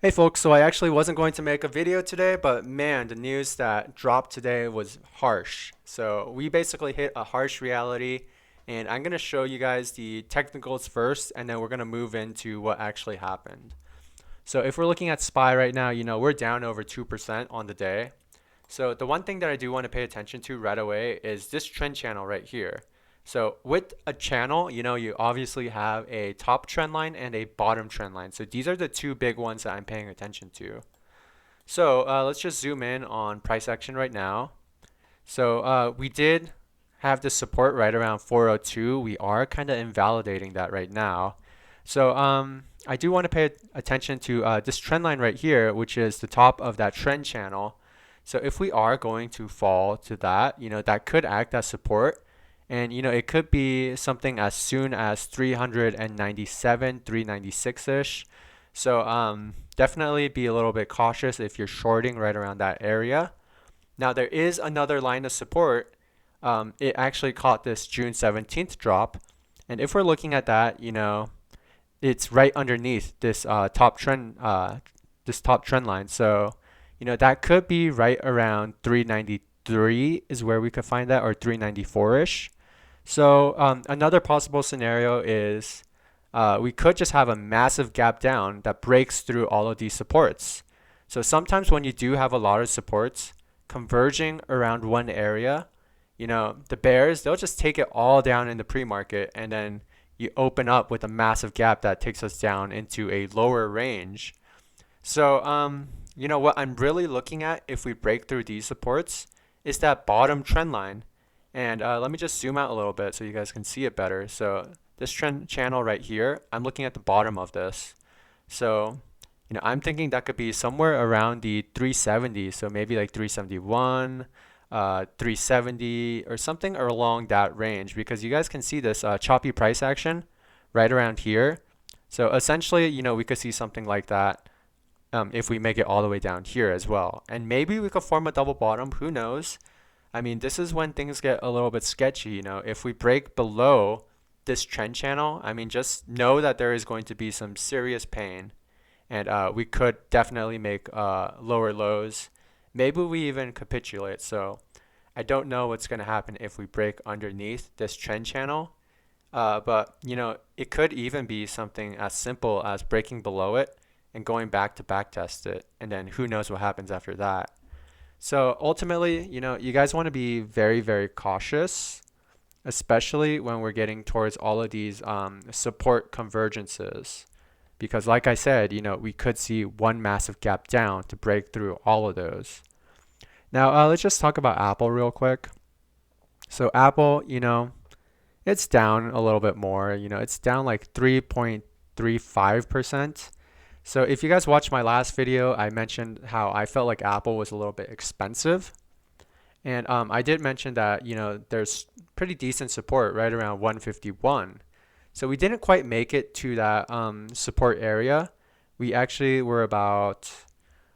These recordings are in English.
Hey folks, so I actually wasn't going to make a video today, but man, the news that dropped today was harsh. So we basically hit a harsh reality, and I'm going to show you guys the technicals first, and then we're going to move into what actually happened. So if we're looking at SPY right now, we're down over 2% on the day. So the one thing that I do want to pay attention to right away is this trend channel right here. So with a channel, you obviously have a top trend line and a bottom trend line. So these are the two big ones that I'm paying attention to. So let's just zoom in on price action right now. So we did have the support right around 402. We are kind of invalidating that right now. So I do want to pay attention to this trend line right here, which is the top of that trend channel. So if we are going to fall to that, that could act as support. And, it could be something as soon as 397, 396-ish. So definitely be a little bit cautious if you're shorting right around that area. Now there is another line of support. It actually caught this June 17th drop. And if we're looking at that, it's right underneath this top trend line. So, that could be right around 393 is where we could find that, or 394-ish. So another possible scenario is we could just have a massive gap down that breaks through all of these supports. So sometimes when you do have a lot of supports converging around one area, the bears, they'll just take it all down in the pre-market, and then you open up with a massive gap that takes us down into a lower range. So, what I'm really looking at if we break through these supports is that bottom trend line. And let me just zoom out a little bit so you guys can see it better. So this trend channel right here, I'm looking at the bottom of this. So, I'm thinking that could be somewhere around the 370. So maybe like 371, 370 or something along that range, because you guys can see this choppy price action right around here. So essentially, we could see something like that if we make it all the way down here as well. And maybe we could form a double bottom, who knows? I mean, this is when things get a little bit sketchy, If we break below this trend channel, I mean, just know that there is going to be some serious pain. And we could definitely make lower lows. Maybe we even capitulate. So I don't know what's going to happen if we break underneath this trend channel. But, it could even be something as simple as breaking below it and going back to back test it. And then who knows what happens after that. So ultimately, you guys want to be very, very cautious, especially when we're getting towards all of these support convergences. Because like I said, we could see one massive gap down to break through all of those. Now, let's just talk about Apple real quick. So Apple, it's down a little bit more. It's down like 3.35%. So if you guys watched my last video, I mentioned how I felt like Apple was a little bit expensive. And I did mention that, there's pretty decent support right around 151. So we didn't quite make it to that support area. We actually were about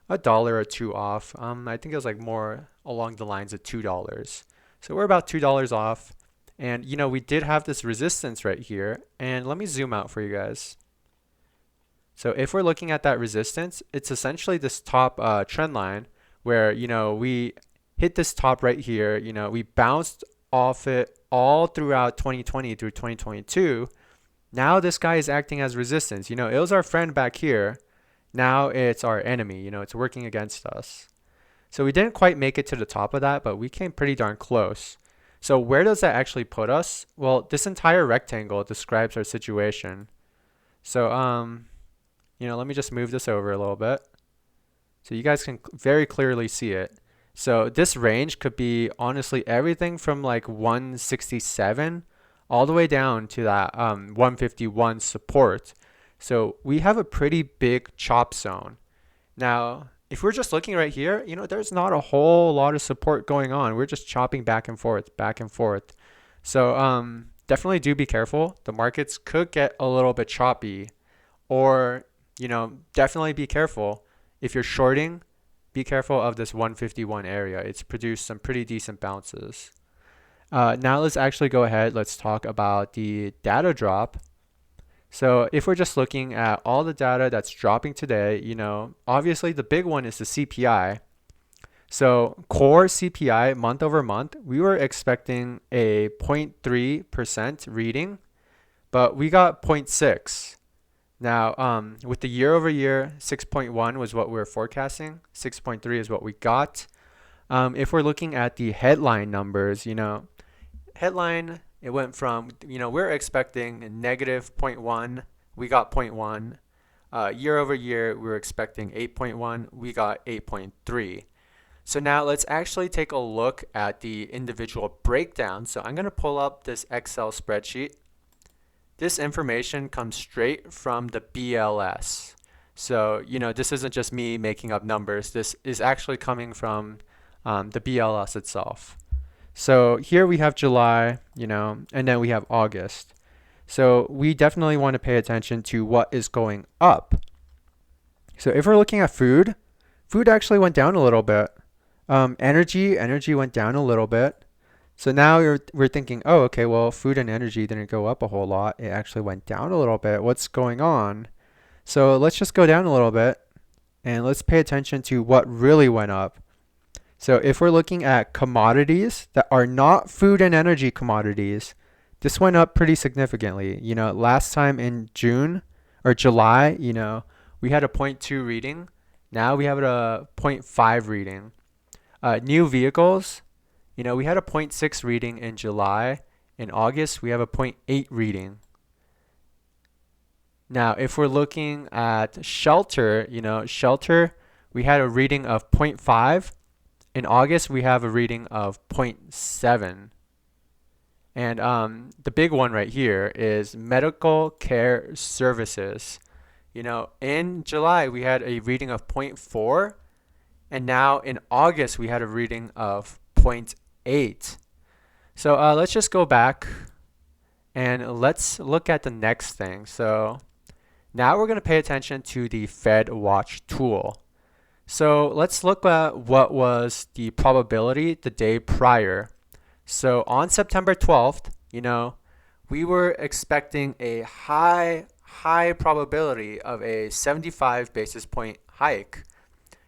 a dollar or two off. I think it was like more along the lines of $2. So we're about $2 off. And, we did have this resistance right here. And let me zoom out for you guys. So if we're looking at that resistance, it's essentially this top trend line where, we hit this top right here. We bounced off it all throughout 2020 through 2022. Now this guy is acting as resistance. It was our friend back here. Now it's our enemy. It's working against us. So we didn't quite make it to the top of that, but we came pretty darn close. So where does that actually put us? Well, this entire rectangle describes our situation. So, let me just move this over a little bit so you guys can very clearly see it. So this range could be honestly everything from like 167 all the way down to that 151 support. So we have a pretty big chop zone. Now, if we're just looking right here, there's not a whole lot of support going on. We're just chopping back and forth, back and forth. So definitely do be careful. The markets could get a little bit choppy, or definitely be careful. If you're shorting, be careful of this 151 area. It's produced some pretty decent bounces. Now let's actually go ahead. Let's talk about the data drop. So if we're just looking at all the data that's dropping today, obviously the big one is the CPI. So core CPI month over month, we were expecting a 0.3% reading, but we got zero point 0.6. Now, with the year over year, 6.1 was what we were forecasting. 6.3 is what we got. If we're looking at the headline numbers, headline, it went from, we're expecting negative zero point 0.1, we got 0.1. Year over year, we were expecting 8.1, we got 8.3. So now let's actually take a look at the individual breakdown. So I'm going to pull up this Excel spreadsheet. This information comes straight from the BLS. So, this isn't just me making up numbers. This is actually coming from the BLS itself. So here we have July, and then we have August. So we definitely want to pay attention to what is going up. So if we're looking at food actually went down a little bit. Energy went down a little bit. So now we're thinking, oh, okay, well, food and energy didn't go up a whole lot. It actually went down a little bit. What's going on? So let's just go down a little bit and let's pay attention to what really went up. So if we're looking at commodities that are not food and energy commodities, this went up pretty significantly. Last time in June or July, we had a 0.2 reading. Now we have a 0.5 reading. New vehicles, we had a 0.6 reading in July. In August, we have a 0.8 reading. Now, if we're looking at shelter, shelter, we had a reading of 0.5. In August, we have a reading of 0.7. And the big one right here is medical care services. In July, we had a reading of 0.4. And now in August, we had a reading of 0.8. So let's just go back and let's look at the next thing. So now we're going to pay attention to the Fed Watch tool. So let's look at what was the probability the day prior. So on September 12th, we were expecting a high probability of a 75 basis point hike.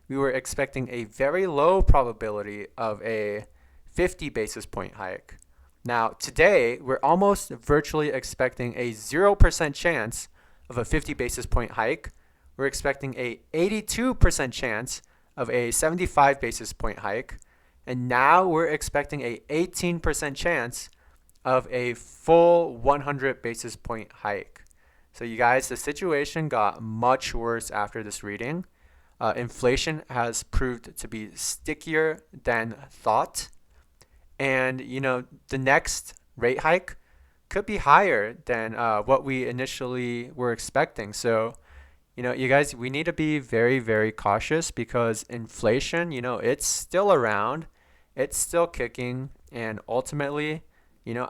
We were expecting a very low probability of a 50 basis point hike. Now, today, we're almost virtually expecting a 0% chance of a 50 basis point hike. We're expecting a 82% chance of a 75 basis point hike. And now we're expecting a 18% chance of a full 100 basis point hike. So you guys, the situation got much worse after this reading. Inflation has proved to be stickier than thought. And, the next rate hike could be higher than what we initially were expecting. So, you guys, we need to be very, very cautious because inflation, it's still around. It's still kicking. And ultimately,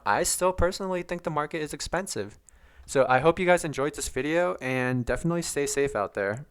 I still personally think the market is expensive. So I hope you guys enjoyed this video and definitely stay safe out there.